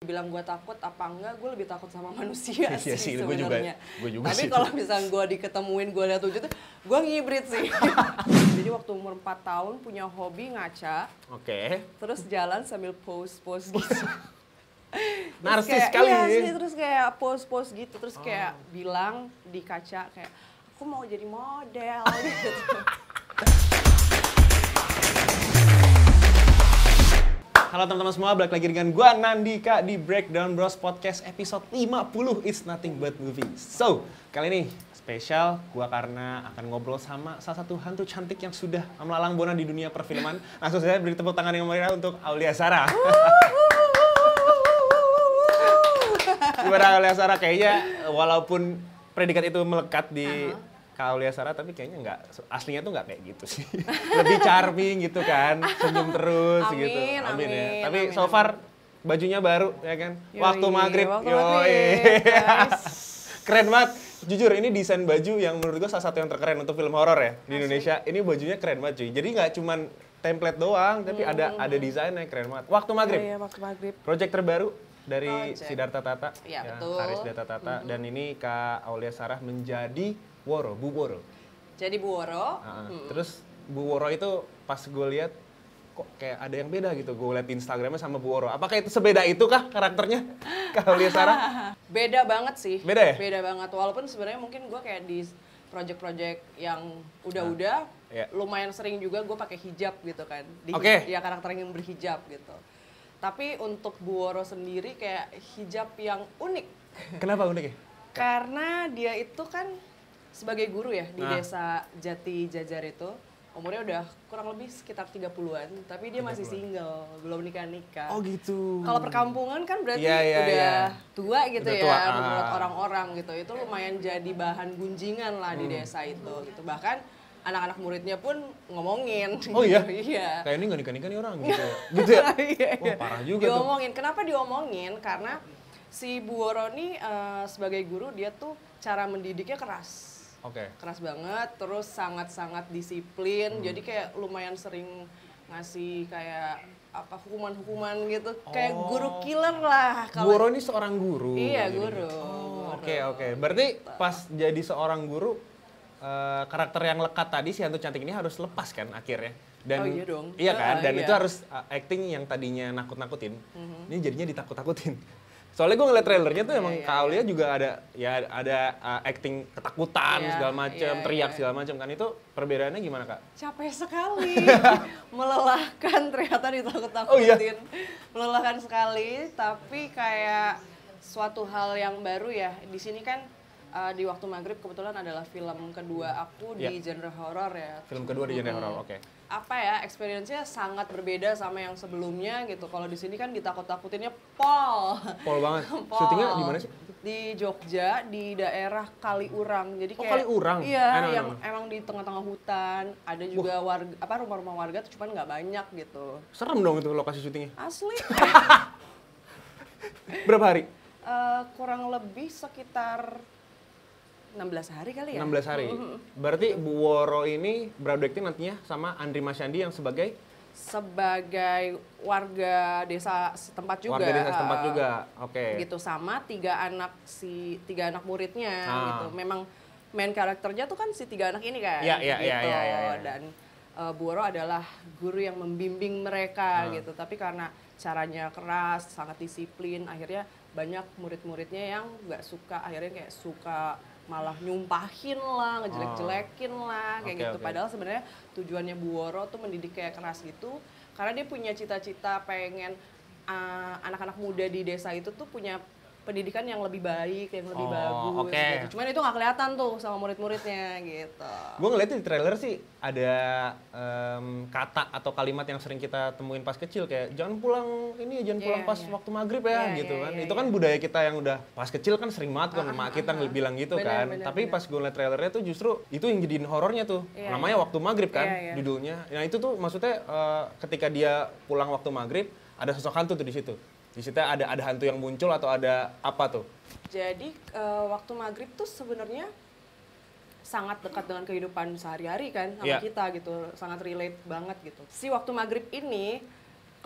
Bilang gue takut apa enggak, gue lebih takut sama manusia sih sebenarnya. Tapi kalau misalnya gue diketemuin, gue lihat wujudnya, gue ngibrit sih. Jadi waktu umur 4 tahun punya hobi ngaca. Oke. Terus jalan sambil pose-pose gitu. Narsis sekali. Iya sih, terus kayak pose-pose gitu. Terus kayak bilang di kaca kayak, aku mau jadi model gitu. Halo teman-teman semua, balik lagi dengan gua Nandika di Breakdown Bros Podcast episode 50, It's Nothing But Movie. So, kali ini spesial gua karena akan ngobrol sama salah satu hantu cantik yang sudah melalang buana di dunia perfilman. Langsung saja beri tepuk tangan yang meriah untuk Aulia Sarah. Gimana Aulia Sarah? Kayaknya walaupun predikat itu melekat di Kak Aulia Sarah, tapi kayaknya nggak, aslinya tuh nggak kayak gitu sih. Lebih charming gitu kan, senyum terus gitu. Amin ya. Tapi so far bajunya baru ya kan. Waktu maghrib, keren banget. Jujur ini desain baju yang menurut gue salah satu yang terkeren untuk film horor ya di Indonesia. Ini bajunya keren banget cuy. Jadi nggak cuman template doang, tapi ada desainnya keren banget. Waktu maghrib. Iya, waktu maghrib. Project terbaru dari Siddhartha Tata, ya, betul. Haris Siddhartha Tata, dan ini Kak Aulia Sarah menjadi Bu Woro. Jadi Bu Woro. Terus Bu Woro itu pas gue lihat kok kayak ada yang beda gitu. Gue lihat Instagramnya sama Bu Woro. Apakah itu sebeda itu kah karakternya? Kak Aulia Sarah? Beda banget sih. Beda ya? Beda banget. Walaupun sebenarnya mungkin gue kayak di project-project yang udah-udah lumayan sering juga gue pakai hijab gitu kan. Ya karakter yang berhijab gitu. Tapi untuk Bu Woro sendiri kayak hijab yang unik. Kenapa unik ya? Karena dia itu kan sebagai guru ya di desa Jati Jajar itu, umurnya udah kurang lebih sekitar 30-an, tapi dia masih single, belum nikah-nikah. Oh gitu. Kalau perkampungan kan berarti udah tua gitu udah ya, menurut orang-orang gitu. Itu lumayan jadi bahan gunjingan lah di desa itu gitu. Bahkan anak-anak muridnya pun ngomongin. Oh iya? Iya. Kayak ini nggak nikah-nikah nih orang gitu ya? Gitu ya? Wah parah juga diomongin. Kenapa diomongin? Karena si Bu Woro nih sebagai guru dia tuh cara mendidiknya keras. Keras banget, terus sangat-sangat disiplin. Jadi kayak lumayan sering ngasih kayak apa hukuman-hukuman gitu. Kayak guru killer lah. Bu Woro ini seorang guru. Iya, guru. Oke. Berarti pas jadi seorang guru, karakter yang lekat tadi si hantu cantik ini harus lepas kan akhirnya. Dan iya dong. Iya kan? Dan itu harus acting yang tadinya nakut-nakutin. Ini jadinya ditakut-takutin. Soalnya gue ngeliat trailernya tuh emang Kak Aulia juga ada acting ketakutan segala macam, teriak segala macam kan. Itu perbedaannya gimana Kak? Capek sekali. Melelahkan ternyata ditakut-takutin. Oh, iya? Melelahkan sekali, tapi kayak suatu hal yang baru ya. Di sini kan di waktu maghrib kebetulan adalah film kedua aku di genre horor ya. Film kedua di genre horor, oke. Apa ya, experience-nya sangat berbeda sama yang sebelumnya gitu. Kalau di sini kan ditakut-takutinnya pol. Pol banget. Syutingnya di mana sih? Di Jogja, di daerah Kaliurang. Jadi kayak Kaliurang? Iya, yang emang di tengah-tengah hutan. Ada juga rumah-rumah warga, cuman nggak banyak gitu. Serem dong itu lokasi syutingnya. Asli. Berapa hari? Kurang lebih sekitar 16 hari kali ya. 16 hari. Berarti Bu Woro ini beradaptasi nantinya sama Andri Masyandi yang sebagai warga desa setempat juga. Warga desa setempat juga. Oke. Gitu sama tiga anak muridnya gitu. Memang main karakternya tuh kan si 3 anak ini kan. Iya. Dan Bu Woro adalah guru yang membimbing mereka gitu. Tapi karena caranya keras, sangat disiplin, akhirnya banyak murid-muridnya yang nggak suka, akhirnya kayak suka malah nyumpahin lah, ngejelek-jelekin lah, kayak gitu. Padahal sebenarnya tujuannya Bu Woro tuh mendidik kayak keras gitu, karena dia punya cita-cita pengen anak-anak muda di desa itu tuh punya pendidikan yang lebih baik, yang lebih bagus gitu. Cuman itu nggak kelihatan tuh sama murid-muridnya gitu. Gue ngeliat di trailer sih ada kata atau kalimat yang sering kita temuin pas kecil kayak jangan pulang pulang pas waktu maghrib ya gitu kan. Itu kan budaya kita yang udah pas kecil kan sering banget kan emak kita bilang gitu kan. Tapi pas gue ngeliat trailernya tuh justru itu yang jadiin horornya tuh. Namanya waktu maghrib kan judulnya. Nah itu tuh maksudnya ketika dia pulang waktu maghrib ada sosok hantu tuh di situ. Di situ ada hantu yang muncul atau ada apa tuh? Jadi waktu maghrib tuh sebenarnya sangat dekat dengan kehidupan sehari-hari kan sama kita gitu, sangat relate banget gitu. Si waktu maghrib ini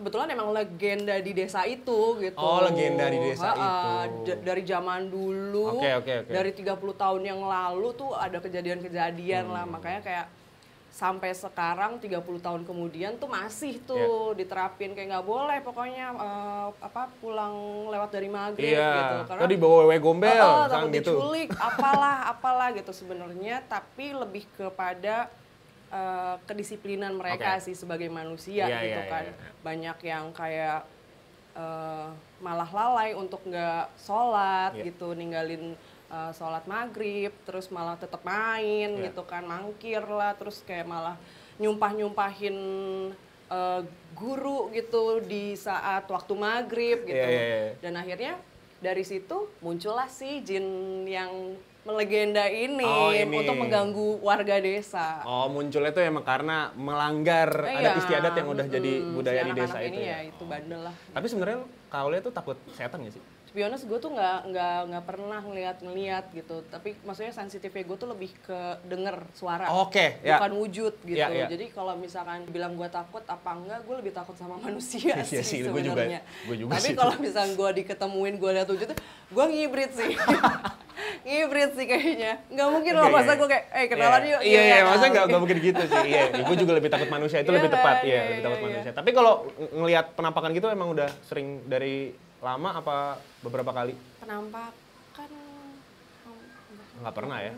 kebetulan emang legenda di desa itu gitu. Oh, legenda di desa itu. Dari zaman dulu, Oke. dari 30 tahun yang lalu tuh ada kejadian-kejadian lah, makanya kayak sampai sekarang 30 tahun kemudian tuh masih tuh diterapin kayak nggak boleh pokoknya pulang lewat dari maghrib gitu. Karena dibawa wewe gombel takut gitu. diculik, apalah gitu sebenarnya, tapi lebih kepada kedisiplinan mereka sih sebagai manusia gitu kan. Banyak yang kayak malah lalai untuk nggak sholat gitu, ninggalin sholat maghrib, terus malah tetap main gitu kan, mangkir lah, terus kayak malah nyumpahin guru gitu di saat waktu maghrib gitu. Dan akhirnya dari situ muncullah si jin yang melegenda ini untuk mengganggu warga desa. Oh, munculnya itu emang karena melanggar adat istiadat yang udah jadi budaya di desa itu ya. Itu bandel lah. Tapi sebenarnya Kak Aulia tuh takut setan nggak sih? To be honest, gue tuh nggak pernah ngeliat gitu, tapi maksudnya sensitifnya gue tuh lebih ke denger suara, bukan wujud gitu. Jadi kalau misalkan bilang gue takut apa enggak, gue lebih takut sama manusia sih sebenarnya. Tapi kalau misalkan gue diketemuin, gue lihat wujud, gue ngibrit sih. Ngibrit sih kayaknya. Nggak mungkin loh masa gue kayak, kenalan yuk. Iya, masa nggak mungkin gitu sih. Iya, gue juga lebih takut manusia, itu lebih tepat. Lebih takut manusia. Tapi kalau ngelihat penampakan gitu emang udah sering dari lama apa beberapa kali? Penampakan nggak pernah ya.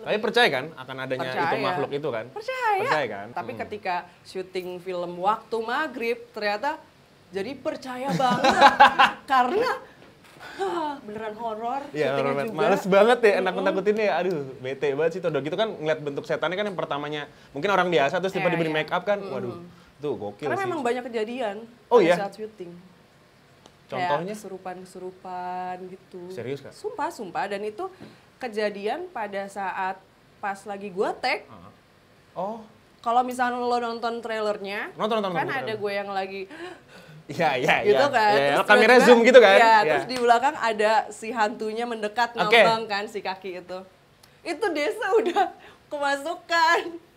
Tapi percaya kan akan adanya itu makhluk itu kan? Percaya kan? Tapi ketika syuting film Waktu Maghrib ternyata jadi percaya banget karena beneran horor. Iya, males banget ya, nakut-nakutin ya. Aduh, bete banget sih. Udah gitu kan ngeliat bentuk setannya kan yang pertamanya mungkin orang biasa terus tiba-tiba di make up kan. Waduh, tuh gokil karena sih. Memang banyak kejadian saat syuting. Contohnya? Kayak kesurupan gitu. Serius Kak? Sumpah. Dan itu kejadian pada saat pas lagi gue tag. Oh. Kalau misalnya lo nonton trailernya, kan ada gue yang lagi Iya. Gitu kan. Terus kamera zoom gitu kan. Iya, terus di belakang ada si hantunya mendekat ngambang kan si kaki itu. Itu desa udah kemasukan.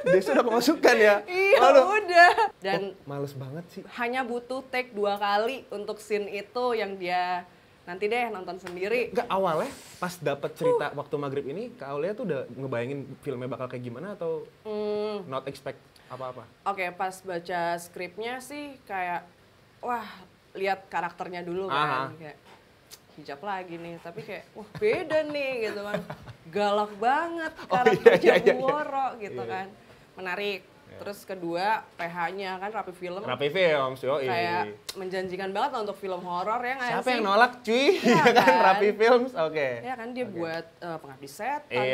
Desa udah kemasukan ya? Iya, udah. Dan males banget sih. Hanya butuh take 2 kali untuk scene itu yang dia nanti deh nonton sendiri. Enggak, awalnya pas dapet cerita Waktu Maghrib ini, Kak Aulia tuh udah ngebayangin filmnya bakal kayak gimana atau not expect apa-apa? Oke, pas baca skripnya sih kayak, wah lihat karakternya dulu kan. Kayak, hijab lagi nih, tapi kayak, wah beda nih gitu kan. Galak banget karakternya Bu Woro gitu kan. Menarik. Terus kedua, PH-nya kan Rapi Film. Rapi Film, kayak menjanjikan banget lah untuk film horor ya nggak sih? Siapa yang nolak cuy? Ya kan Rapi Film, Ya kan dia buat Pengabdi Setan,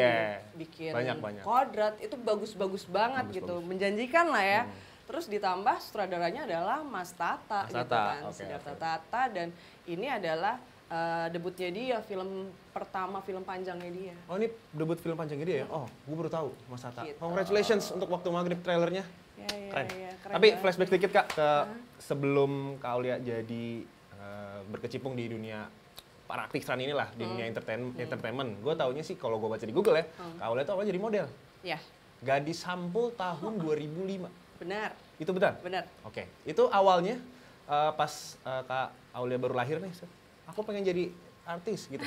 bikin banyak. Kodrat, itu bagus-bagus banget gitu. Menjanjikan lah ya. Terus ditambah sutradaranya adalah Mas Tata gitu kan. Siddhartha Tata, dan ini adalah debutnya dia, film pertama film panjangnya dia. Oh, ini debut film panjangnya dia ya? Oh, gue baru tahu Mas Tata. Gitu. Congratulations untuk Waktu Maghrib trailernya. Keren. Keren. Tapi flashback dikit Kak ke sebelum Kak Aulia jadi berkecimpung di dunia para artisan inilah, di dunia entertainment. Gue taunya sih kalau gue baca di Google ya, Kak Aulia tuh awalnya jadi model. Iya. Gadis Sampul tahun 2005. Benar. Itu benar? Benar. Oke. Itu awalnya pas Kak Aulia baru lahir nih, aku pengen jadi artis gitu.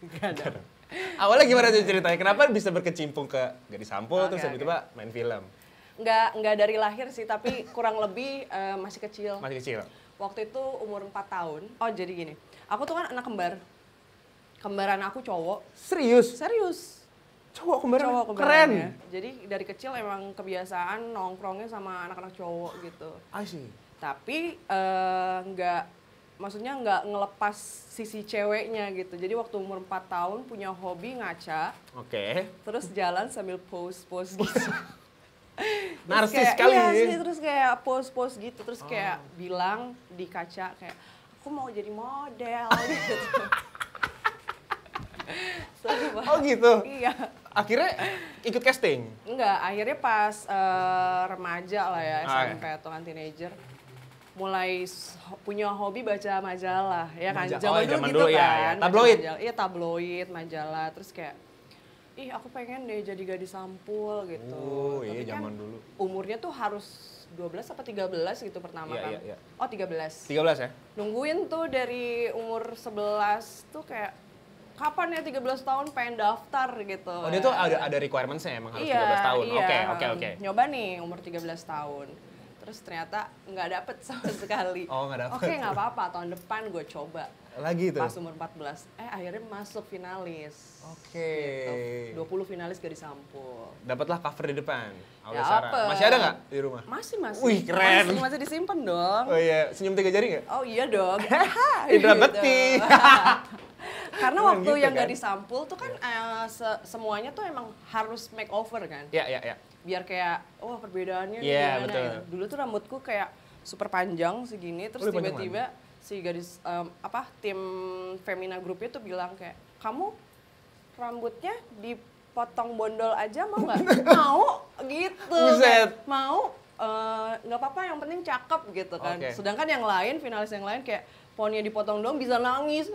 Enggak ada. Awalnya gimana tuh ceritanya? Kenapa bisa berkecimpung ke Gadis Sampul terus tiba-tiba main film? Nggak dari lahir sih, tapi kurang lebih masih kecil. Masih kecil? Waktu itu umur 4 tahun. Oh jadi gini, aku tuh kan anak kembar. Kembaran aku cowok. Serius? Serius. Cowok kembaran? Keren. Ya. Jadi dari kecil emang kebiasaan nongkrongnya sama anak-anak cowok gitu. I see. Tapi maksudnya nggak ngelepas sisi ceweknya gitu. Jadi waktu umur 4 tahun punya hobi ngaca. Oke. Terus jalan sambil pose-pose gitu. Narsis sekali. Iya sih, terus kayak pose-pose gitu. Terus kayak bilang di kaca kayak, aku mau jadi model gitu. Oh gitu? Iya. Akhirnya ikut casting? Enggak, akhirnya pas remaja lah ya, SMP atau kan teenager. Mulai punya hobi baca majalah, ya kan? Zaman dulu gitu kan. Tabloid? Iya, tabloid, majalah. Terus kayak, aku pengen deh jadi Gadis Sampul gitu. Oh iya, zaman dulu. Umurnya tuh harus 12 apa 13 gitu pertama Iya, kan. iya, iya. Oh 13. 13 ya? Nungguin tuh dari umur 11 tuh kayak kapan ya 13 tahun pengen daftar gitu. Oh dia tuh ada requirements-nya emang harus 13 tahun? Oke. Nyoba nih umur 13 tahun. Terus ternyata nggak dapet sama sekali. Oh nggak dapet. Oke nggak apa-apa, tahun depan gue coba. Lagi tuh? Pas umur 14. Akhirnya masuk finalis. Oke. Gitu. 20 finalis gak disampul. Dapatlah cover di depan. Aulia Dapet. Sarah. Masih ada nggak di rumah? Masih. Wih, keren. Masih disimpan dong. Oh iya, senyum 3 jari nggak? Oh iya dong. Indra Gitu. Bekti. Karena Emang waktu gitu yang kan? gak disampul tuh kan semuanya tuh emang harus makeover kan. Iya. Biar kayak, perbedaannya nih Iya, gimana betul. gitu. Dulu tuh rambutku kayak super panjang segini, terus Udah panjang tiba-tiba si gadis, tim Femina grupnya tuh bilang kayak, kamu rambutnya dipotong bondol aja mau nggak? Mau gitu. Buset. Mau, nggak apa-apa yang penting cakep gitu kan. Oke. Sedangkan yang lain, finalis yang lain kayak pohonnya dipotong dong bisa nangis.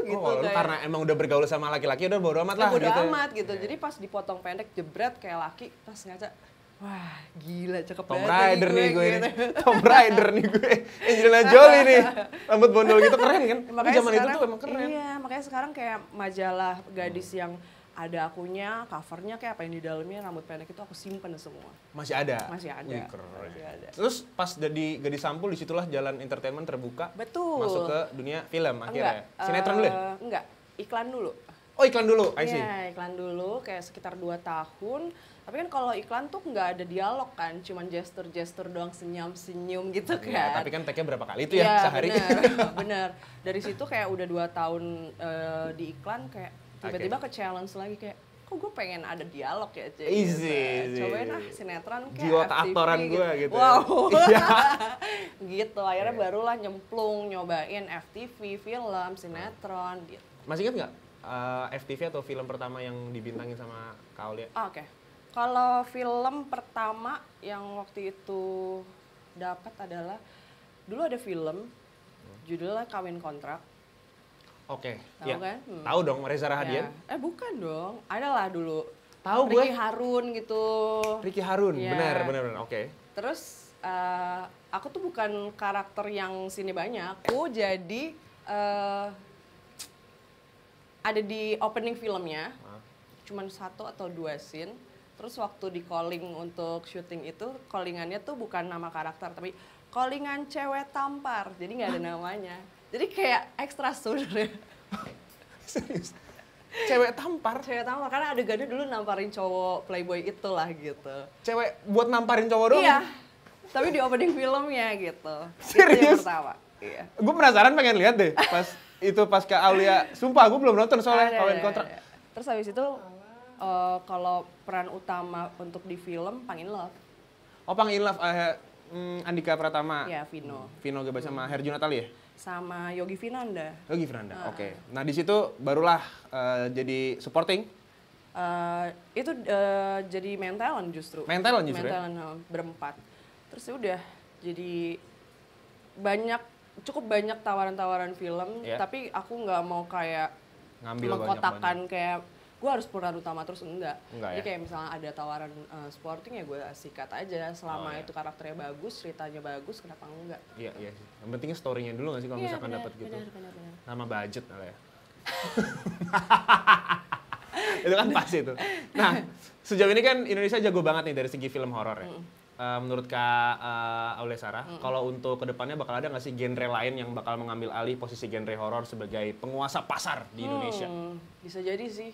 Gitu lu kayak. karena emang udah bergaul sama laki-laki udah bodo amat lah Bodo gitu. amat gitu. Jadi pas dipotong pendek jebret kayak laki, pas ngaca, wah gila cakep Tom banget Raider nih gue gitu. ini. Tom Raider nih gue. Angelina Jolie nih. Rambut bondol gitu keren kan? Tapi Makanya zaman itu sekarang- tuh emang keren. Iya, makanya sekarang kayak majalah gadis yang ada akunya, covernya kayak apa yang di dalamnya rambut pendek itu aku simpen semua. Masih ada? Masih ada. Wih, keren. Masih ada. Terus pas jadi gadis sampul disitulah jalan entertainment terbuka. Betul. Masuk ke dunia film akhirnya. Sinetron dulu ya? Enggak, iklan dulu. Oh iklan dulu, I see. Iya, iklan dulu kayak sekitar 2 tahun. Tapi kan kalau iklan tuh nggak ada dialog kan, cuman gestur-gestur doang, senyum-senyum gitu kan. Iya, tapi kan tag-nya berapa kali itu ya sehari? Bener. Dari situ kayak udah 2 tahun di iklan kayak tiba-tiba ke challenge lagi kayak, kok gue pengen ada dialog ya Cek. Easy. Cobain sinetron kayak Jiwa FTV keaktoran gue gitu. Wow. Iya. Gitu, akhirnya barulah nyemplung, nyobain FTV, film, sinetron gitu. Masih ingat nggak FTV atau film pertama yang dibintangin sama Kak Aulia? Oke. Kalau film pertama yang waktu itu dapat adalah dulu ada film judulnya Kawin Kontrak. Oke, Tahu ya. kan? Tahu dong Reza Rahadian. Ya. Bukan dong. Adalah dulu. Tahu gue. Ricky Harun gitu. Ricky Harun, Ya. benar. Oke. Terus aku tuh bukan karakter yang sini banyak. Aku jadi ada di opening filmnya. Cuman 1 atau 2 scene. Terus waktu di calling untuk syuting itu, callingannya tuh bukan nama karakter, tapi callingan cewek tampar. Jadi nggak ada namanya. Jadi kayak ekstra sebenarnya. Serius? Cewek tampar? Cewek tampar, karena adegannya dulu namparin cowok playboy itulah gitu. Cewek buat namparin cowok doang? Iya, tapi di opening filmnya gitu. Itu Serius? yang pertama. Iya. Gue penasaran pengen lihat deh pas Kak Aulia. Sumpah gue belum nonton soalnya Kawin Kontrak. Terus habis itu kalau peran utama untuk di film Pang in Love. Oh Pang in Love, Andika Pratama. Ya, Vino. Vino Gebas sama Herjunot Ali ya? Sama Yogi Finanda. Yogi Firanda, oke. Nah di situ barulah jadi supporting. Itu jadi main talent justru. Main talent justru ya? Main talent berempat. Terus udah jadi cukup banyak tawaran-tawaran film, Iya. tapi aku nggak mau kayak Ngambil mengkotakkan kayak gue harus peran utama terus enggak. Enggak Jadi ya? kayak misalnya ada tawaran sporting ya gue sikat aja selama Oh, iya. itu karakternya bagus, ceritanya bagus, kenapa enggak? Iya sih. Yang penting story-nya dulu nggak sih kalau Iya, misalkan benar, dapat gitu. benar. Nama budget lah ya. Itu kan pasti itu. Nah, sejauh ini kan Indonesia jago banget nih dari segi film horor ya. Menurut Kak Aulia Sarah, kalau untuk kedepannya bakal ada nggak sih genre lain yang bakal mengambil alih posisi genre horor sebagai penguasa pasar di Indonesia? Bisa jadi sih.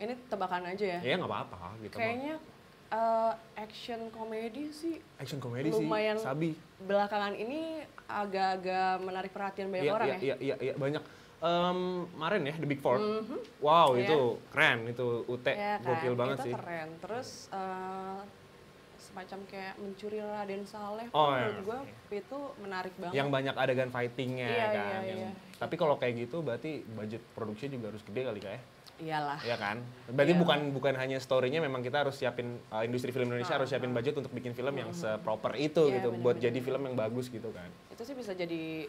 Ini tebakan aja ya. Ya nggak apa-apa gitu. Kayaknya action komedi sih Action komedi lumayan sih, Sabi. belakangan ini agak-agak menarik perhatian banyak orang ya. Iya, banyak. Kemarin ya The Big Four. Wow, Iya. itu keren, itu UT Ya kan? gokil banget Itu sih. keren. Terus semacam kayak mencuri Raden Saleh. Oh, Menurut iya. gue itu menarik banget. Yang banyak adegan fightingnya Iya, kan. iya. Tapi kalau kayak gitu berarti budget produksinya juga harus gede kali kayak. Iyalah. Iya kan? Berarti Iya. bukan hanya story-nya, memang kita harus siapin industri film Indonesia harus siapin budget untuk bikin film yang seproper itu Iya, gitu benar, buat benar, jadi film yang bagus gitu kan. Itu sih bisa jadi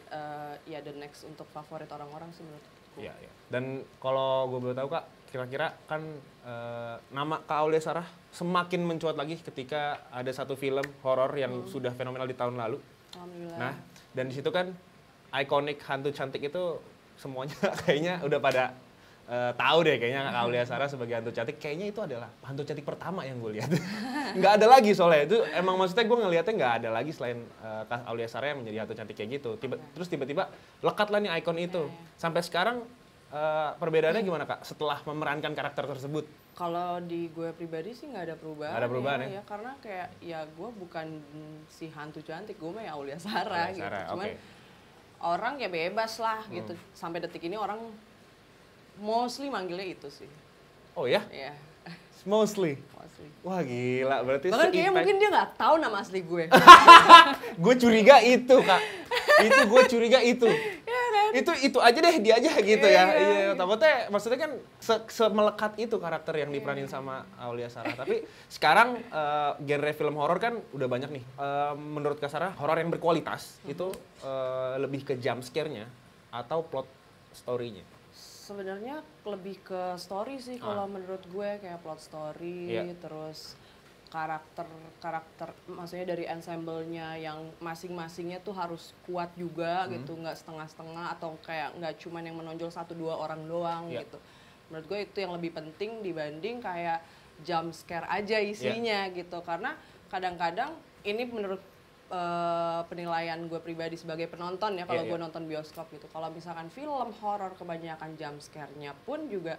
ya the next untuk favorit orang-orang sih menurutku. Iya, iya. Dan kalau gue boleh tahu Kak, kira-kira kan nama Kak Aulia Sarah semakin mencuat lagi ketika ada satu film horor yang sudah fenomenal di tahun lalu. Alhamdulillah. Nah, dan di situ kan ikonik hantu cantik itu semuanya kayaknya udah pada tahu deh kayaknya Kak Aulia Sarah sebagai hantu cantik. Kayaknya itu adalah hantu cantik pertama yang gue lihat. Nggak ada lagi soalnya itu emang maksudnya gue ngelihatnya nggak ada lagi selain Kak Aulia Sarah yang menjadi hantu cantik kayak gitu. Terus tiba-tiba lekat lah nih ikon itu. Sampai sekarang perbedaannya gimana Kak setelah memerankan karakter tersebut? Kalau di gue pribadi sih nggak ada perubahan. Nggak ada perubahan ya? Karena kayak ya gue bukan si hantu cantik, gue mah ya Aulia Sarah Aulia gitu. Sarah, Cuman oke. orang ya bebas lah gitu. Sampai detik ini orang mostly manggilnya itu sih. Oh ya? Iya, Mostly. mostly. Wah gila, berarti Bahkan kayaknya se-impact- mungkin dia nggak tahu nama asli gue. Gue curiga itu Kak. Itu gue curiga itu. Iya kan? Itu aja deh dia aja gitu ya. Iya. Iya, takutnya maksudnya kan semelekat itu karakter yang diperanin sama Aulia Sarah. Tapi sekarang genre film horor kan udah banyak nih. Menurut Kak Sarah, horor yang berkualitas itu lebih ke jump scare-nya atau plot story-nya? Sebenarnya lebih ke story sih kalau menurut gue, kayak plot story, Iya. terus karakter maksudnya dari ensemble-nya yang masing-masingnya tuh harus kuat juga gitu, nggak setengah-setengah atau kayak nggak cuman yang menonjol 1-2 orang doang Iya. gitu. Menurut gue itu yang lebih penting dibanding kayak jump scare aja isinya gitu, karena kadang-kadang ini menurut penilaian gue pribadi sebagai penonton ya, kalau Iya, gue iya. nonton bioskop gitu. Kalau misalkan film horor kebanyakan jump scare-nya pun juga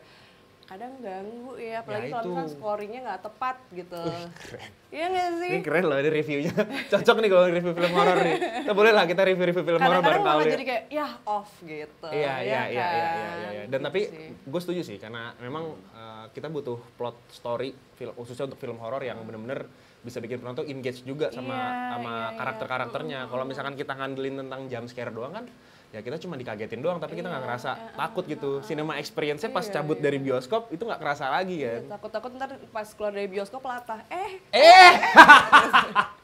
kadang ganggu ya, apalagi kalau itu. misalkan scoringnya nggak tepat gitu. Keren. Iya nggak sih? Ini keren loh, ini reviewnya. Cocok nih kalau review film horor nih. Kita boleh lah kita review-review film horor Kadang-kadang bareng Kak malah Aulia. jadi kayak ya off gitu. Iya, iya, ya iya, iya, iya, iya. Dan Gitu tapi sih. gue setuju sih karena memang kita butuh plot story khususnya untuk film horor yang bener-bener bisa bikin penonton engage juga sama Iya. karakter-karakternya. Kalau misalkan kita ngandelin tentang jump scare doang kan, ya kita cuma dikagetin doang, tapi kita nggak ngerasa takut gitu. Cinema experience-nya pas cabut dari bioskop itu nggak kerasa lagi kan. Takut-takut ntar pas keluar dari bioskop latah.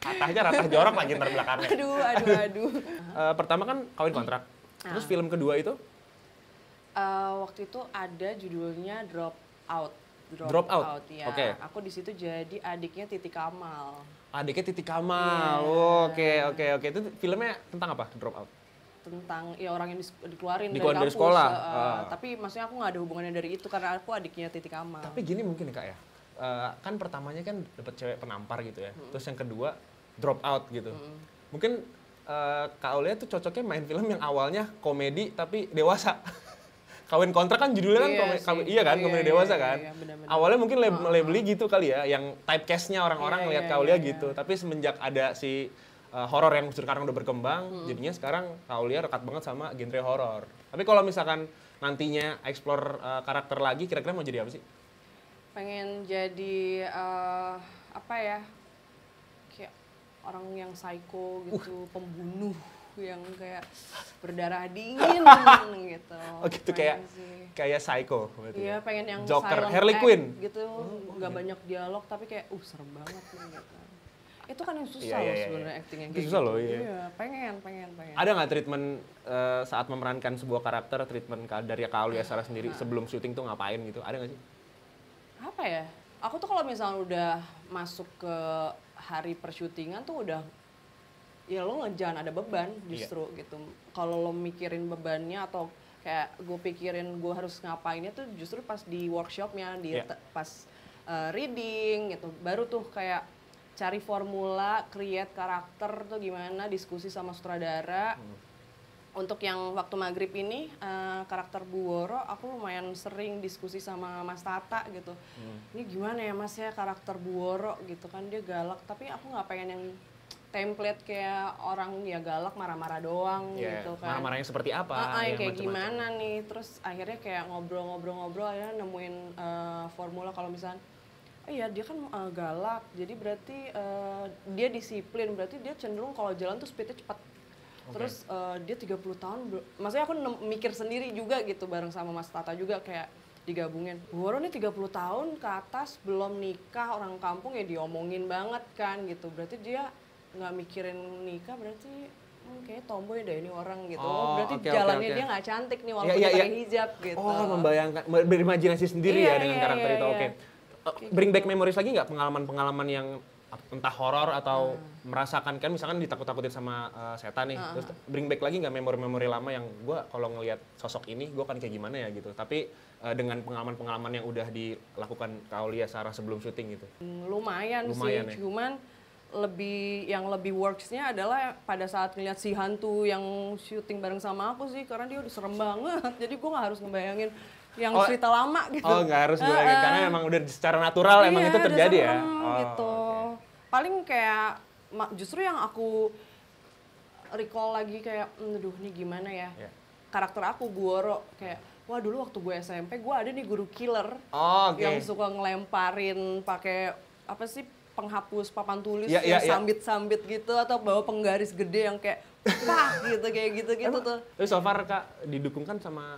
Ratahnya ratah jorok lagi ntar belakangnya. Aduh. Pertama kan kawin kontrak. Terus film kedua itu Waktu itu ada judulnya Drop Out. Drop Out? Ya. Oke. Aku di situ jadi adiknya Titi Kamal. adiknya Titi Kamal. Iya. Oke. Itu filmnya tentang apa? Drop Out. Tentang ya orang yang dikeluarin Dikeluarin dari kampus. sekolah. Tapi maksudnya aku nggak ada hubungannya dari itu karena aku adiknya Titi Kamal. Tapi gini mungkin Kak ya. Kan pertamanya kan dapat cewek penampar gitu ya. Terus yang kedua drop out gitu. Mungkin Kak Aulia tuh cocoknya main film yang awalnya komedi tapi dewasa. Kawin kontrak kan judulnya kan Iya sih. iya kan, komedi dewasa Iya, kan. benar-benar. Awalnya mungkin labeli gitu kali ya, yang typecast-nya orang-orang ngeliat Kak Aulia iya. gitu. Tapi semenjak ada si horor yang sekarang udah berkembang, jadinya sekarang Kak Aulia rekat banget sama genre horor. Tapi kalau misalkan nantinya explore karakter lagi, kira-kira mau jadi apa sih? Pengen jadi apa ya? Kayak orang yang psycho gitu, pembunuh yang kayak berdarah dingin gitu. Oh gitu, Pengen kayak sih. kayak psycho berarti. Iya, ya? pengen yang Joker, silent Harley act Quinn. gitu, nggak banyak dialog tapi kayak serem banget nih gitu. Itu kan yang susah Iya, loh iya. sebenarnya acting yang Itu kayak susah gitu. loh, iya. pengen. Ada nggak treatment saat memerankan sebuah karakter, treatment dari Kak Aulia Sarah sendiri sebelum syuting tuh ngapain gitu? Ada nggak sih? Apa ya? Aku tuh kalau misalnya udah masuk ke hari persyutingan tuh udah ya lo jangan ada beban justru gitu. Kalau lo mikirin bebannya atau kayak gue pikirin gue harus ngapainnya tuh justru pas di workshopnya, pas reading gitu. Baru tuh kayak cari formula, create karakter tuh gimana, diskusi sama sutradara. Untuk yang waktu maghrib ini karakter Bu Woro aku lumayan sering diskusi sama Mas Tata gitu. Ini gimana ya Mas ya karakter Bu Woro gitu kan, dia galak tapi aku nggak pengen yang template kayak orang ya galak marah-marah doang gitu kan. Marah-marahnya seperti apa? Yang kayak macem-macem. gimana nih, terus akhirnya kayak ngobrol-ngobrol akhirnya nemuin formula kalau misalnya iya dia kan galak jadi berarti dia disiplin, berarti dia cenderung kalau jalan tuh speednya cepat. Terus dia 30 tahun, maksudnya aku mikir sendiri juga gitu bareng sama Mas Tata juga kayak digabungin. Woro nih 30 tahun ke atas belum nikah, orang kampung ya diomongin banget kan gitu. Berarti dia nggak mikirin nikah, berarti kayak tomboy deh ini orang gitu. Oh, Berarti oke, jalannya oke. dia nggak cantik nih Iya, walaupun iya, dia iya. pakai hijab gitu. Oh, membayangkan, berimajinasi sendiri Iya, ya dengan iya, karakter iya, itu. iya. Oke. Kayak Bring back gitu. memories lagi nggak pengalaman-pengalaman yang entah horor atau merasakan kan misalkan ditakut-takutin sama setan nih, terus bring back lagi nggak memori-memori lama yang gue kalau ngelihat sosok ini gue kan kayak gimana ya gitu. Tapi dengan pengalaman-pengalaman yang udah dilakukan Kak Aulia Sarah sebelum syuting gitu. Lumayan Lumayan sih, ya. cuman yang lebih works-nya adalah pada saat ngeliat si hantu yang syuting bareng sama aku sih, karena dia udah serem banget. Jadi gue nggak harus ngebayangin yang Oh, cerita lama gitu. Oh nggak harus gue karena emang udah secara natural emang Iya, itu terjadi udah ya. serem Oh, gitu. oke. Paling kayak justru yang aku recall lagi kayak, aduh ini gimana ya. Iya. Karakter aku Guoro kayak, wah dulu waktu gue SMP gue ada nih guru killer Oh, oke. yang suka ngelemparin pakai apa sih penghapus papan tulis Iya, iya, yang iya. sambit-sambit gitu atau bawa penggaris gede yang kayak pak gitu kayak gitu tuh. Tapi so far Kak didukung kan sama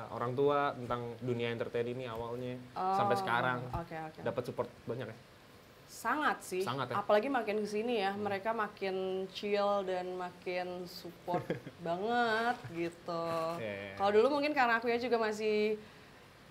orang tua tentang dunia entertain ini awalnya sampai sekarang. Oke. Dapat support banyak ya? Sangat sih. Sangat ya? Apalagi makin kesini ya, mereka makin chill dan makin support banget gitu. Iya. Kalau dulu mungkin karena aku ya juga masih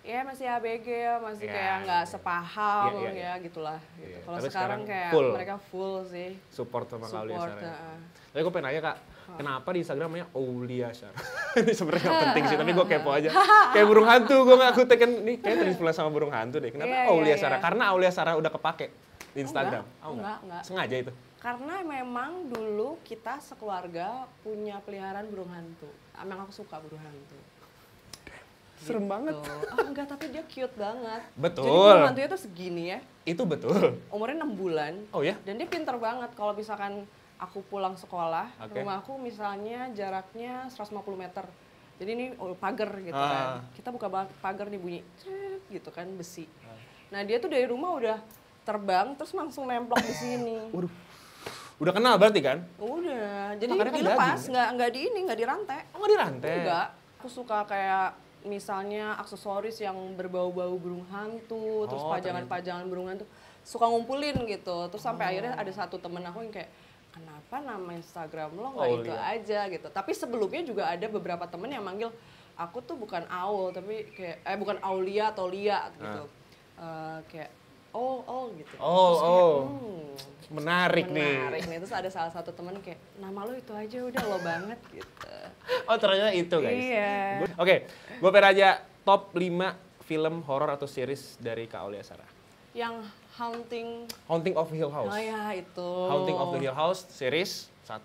ABG ya, masih Iya, kayak nggak iya. sepaham Iya, iya. ya gitulah. Gitu. Iya, Kalau tapi sekarang sekarang kayak full. mereka full sih. Support sama Kak Aulia Support. Sarah. Tapi gue pengen nanya Kak, kenapa di Instagram namanya Aulia Sarah? Ini sebenarnya nggak penting sih, tapi gue kepo aja. Kayak burung hantu, gue ngaku teken ini kayak terinspirasi sama burung hantu deh. Kenapa Iya, Aulia iya, Sarah? iya. Karena Aulia Sarah udah kepake di Instagram. Enggak. Sengaja itu. Karena memang dulu kita sekeluarga punya peliharaan burung hantu. Emang aku suka burung hantu. Serem banget. Oh enggak, tapi dia cute banget. Betul. Jadi burung hantunya tuh segini ya, Itu betul. umurnya 6 bulan. Oh ya? Dan dia pinter banget kalau misalkan aku pulang sekolah, Oke. rumahku misalnya jaraknya 150 meter. Jadi ini pagar gitu Ah. kan. Kita buka pagar nih bunyi, cret, gitu kan besi. Nah dia tuh dari rumah udah terbang terus langsung nemplok di sini. Waduh. Udah kenal berarti kan? Udah, jadi Makannya kan dilepas, daging, nggak dirantai. Oh nggak dirantai? Enggak, aku suka kayak misalnya aksesoris yang berbau-bau burung hantu, terus Oh, pajangan-pajangan burung hantu, suka ngumpulin gitu. Terus sampai akhirnya ada satu temen aku yang kayak, kenapa nama Instagram lo nggak Oh, itu iya. aja gitu. Tapi sebelumnya juga ada beberapa temen yang manggil aku tuh bukan Aul, tapi kayak bukan Aulia atau Lia gitu. Kayak oh gitu. Terus kayak, Menarik nih. menarik nih. Terus ada salah satu temen kayak, nama lo itu aja udah lo banget gitu. Oh ternyata itu guys. Iya. Oke, gue pengen aja top 5 film horor atau series dari Kak Aulia Sarah. Yang Haunting, Haunting of Hill House. oh ya itu. Haunting of the Hill House series 1.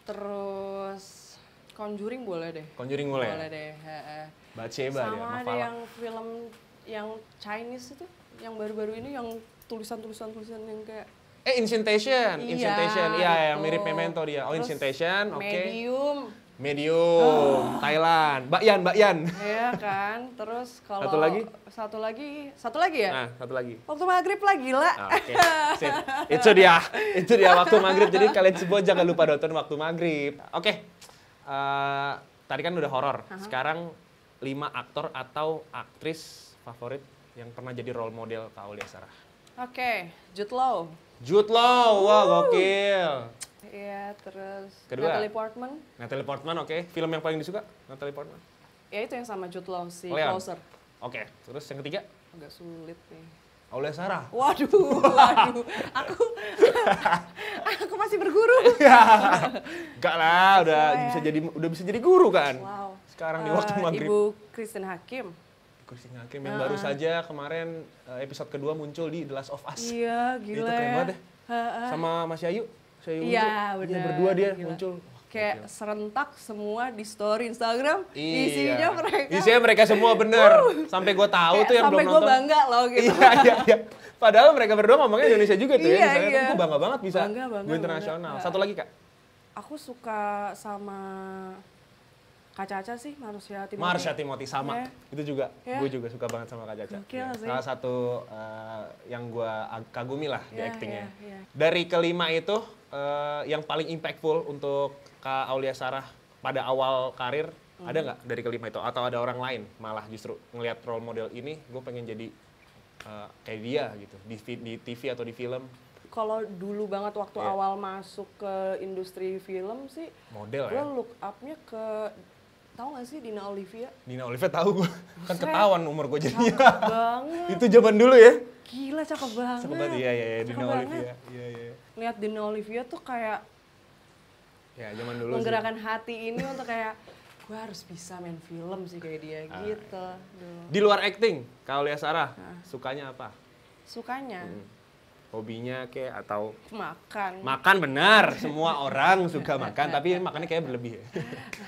Terus Conjuring boleh deh. Conjuring mulai Boleh ya? deh. Bathsheba ya, Sama ada Mafalda. yang film yang Chinese itu, yang baru-baru ini yang tulisan-tulisan yang kayak Incitation. Incitation. Iya, yang itu. mirip Memento dia. Oh, Terus Incitation. Oke. Medium. Medium. Thailand. Mbak Yan. Iya kan. Terus kalau Satu lagi? Satu lagi ya? Nah, satu lagi. Waktu maghrib lah gila. Oke. Sip. Itu dia waktu maghrib. Jadi kalian semua jangan lupa nonton waktu maghrib. Oke. Tadi kan udah horor. Sekarang 5 aktor atau aktris favorit yang pernah jadi role model Kak Aulia Sarah. Oke, Jude Law. Jude Law, wah gokil. Iya, terus Kedua? Natalie Portman. Natalie Portman, oke. Film yang paling disuka Natalie Portman. Ya itu yang sama Jude Law, si Leon. Closer. Oke. Terus yang ketiga Agak sulit nih. Aulia Sarah. Waduh. Aku masih berguru. Enggak lah, udah bisa jadi guru kan. Wow. Sekarang di waktu maghrib. Ibu Kristen Hakim. Christine Hakim yang baru saja kemarin episode kedua muncul di The Last of Us. Iya, gila Itu keren ya. banget ya. Sama Mas Yayu. Iya, Uzo. benar. Berdua dia Gila. muncul. Kayak serentak semua di story Instagram, Iya. isinya mereka. Isinya mereka semua bener. Sampai gue tahu Kayak tuh yang belum sampai gue nonton. bangga loh gitu. Iya. Padahal mereka berdua ngomongnya Indonesia juga tuh ya. Iya, Misalnya, iya. tapi gue bangga banget bisa Bangga, go internasional. bangga. Satu lagi Kak. Aku suka sama Kak Caca sih, Marsha Timothy. Marsha Timothy sama. Iya. Itu juga. Iya. Gue juga suka banget sama Kak Caca. Gokil Iya. sih. Salah satu yang gue kagumi lah di Iya, actingnya. iya, iya. Dari kelima itu yang paling impactful untuk Kak Aulia Sarah pada awal karir ada nggak dari kelima itu? Atau ada orang lain malah justru ngelihat role model ini gue pengen jadi kayak dia gitu di TV atau di film? kalau dulu banget waktu awal masuk ke industri film sih, model gue ya. look up-nya ke, tahu gak sih Dina Olivia? Dina Olivia tahu gue. Kan ketahuan umur gue jadinya. Cakep banget. Itu zaman dulu ya. Gila cakep banget. Cakep banget. Iya Cakep Dina banget. Olivia. Iya. Lihat Dina Olivia tuh kayak Ya zaman dulu menggerakkan hati ini untuk kayak gue harus bisa main film sih kayak dia gitu. Dulu. Di luar acting, Aulia Sarah sukanya apa? Sukanya Hobinya kayak atau makan. makan benar, semua orang suka makan, tapi makannya kayak berlebih ya.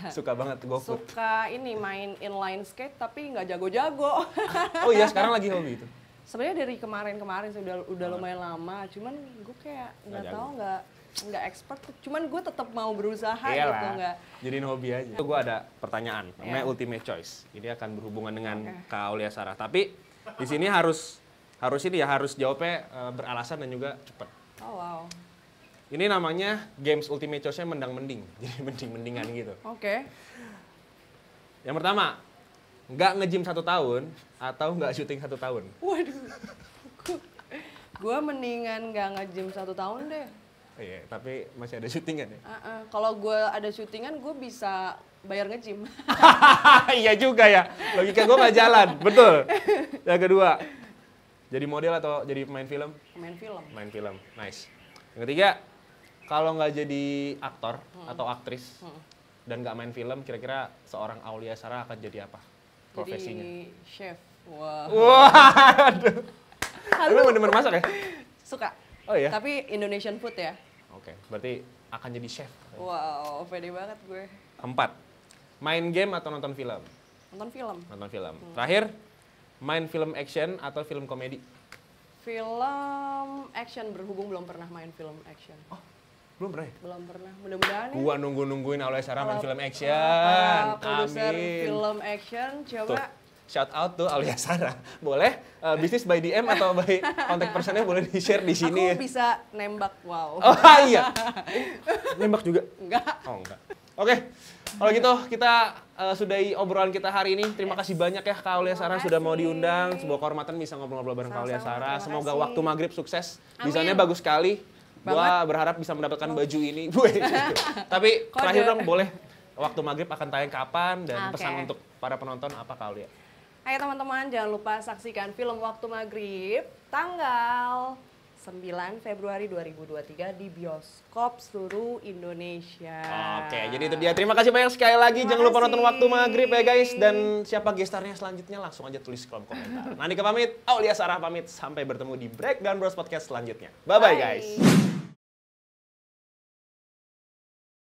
Suka banget GoFood. Suka ini main inline skate tapi nggak jago-jago. Oh iya, sekarang lagi hobi itu. Sebenarnya dari kemarin sih udah lumayan lama, cuman gue kayak nggak tahu nggak expert, cuman gue tetap mau berusaha gitu nggak. Jadiin hobi aja. Gue ada pertanyaan, namanya ultimate choice. Ini akan berhubungan dengan Kak Aulia Sarah. Tapi di sini harus jawabnya beralasan dan juga cepat. Oh wow. Ini namanya games ultimate choice-nya mendang-mending. Jadi mending-mendingan gitu. Oke. Yang pertama, nggak nge-gym 1 tahun atau nggak syuting 1 tahun? Waduh. Gue mendingan nggak nge-gym 1 tahun deh. Iya, tapi masih ada syutingan ya? Kalau gue ada syutingan, gue bisa bayar nge-gym. Iya juga ya, logika gue nggak jalan, betul. Yang kedua, jadi model atau jadi pemain film? Main film. Main film, nice. Yang ketiga, kalau nggak jadi aktor atau aktris dan nggak main film, kira-kira seorang Aulia Sarah akan jadi apa profesinya? Jadi chef. Wah. Waduh. Lu bener-bener masak ya? Suka. Oh iya? Tapi Indonesian food ya. Oke, berarti akan jadi chef. Wow, pede banget gue. 4, main game atau nonton film? Nonton film. Nonton film. Terakhir, main film action atau film komedi? Film action, berhubung belum pernah main film action. Oh, belum pernah ya? Belum pernah, mudah-mudahan ya. Gua nungguin Aulia Sarah main film Para action. produser Amin. film action, Tuh, coba. shout out tuh Aulia Sarah. Boleh bisnis by DM atau by contact personnya boleh di-share di sini. Aku bisa nembak, wow. Oh iya. Nembak juga? Enggak. Oh enggak. Oke. Kalau gitu kita sudahi obrolan kita hari ini. Terima kasih banyak ya Kak Aulia Sarah sudah mau diundang. Sebuah kehormatan bisa ngobrol-ngobrol bareng Kak Aulia Sarah. Sama-sama, Semoga terima waktu kasih. maghrib sukses. Amin. Desainnya bagus sekali. Gua berharap bisa mendapatkan baju ini. Tapi terakhir dong boleh waktu maghrib akan tayang kapan dan pesan untuk para penonton apa Kak Aulia? Ayo teman-teman, jangan lupa saksikan film Waktu Maghrib tanggal 9 Februari 2023 di bioskop seluruh Indonesia. Oke, jadi itu dia. Terima kasih banyak sekali lagi. Jangan lupa nonton Waktu Maghrib ya guys. Dan siapa gestarnya selanjutnya langsung aja tulis di kolom komentar. Nandika pamit, Aulia Sarah pamit. Sampai bertemu di Breakdown Bros Podcast selanjutnya. Bye-bye guys.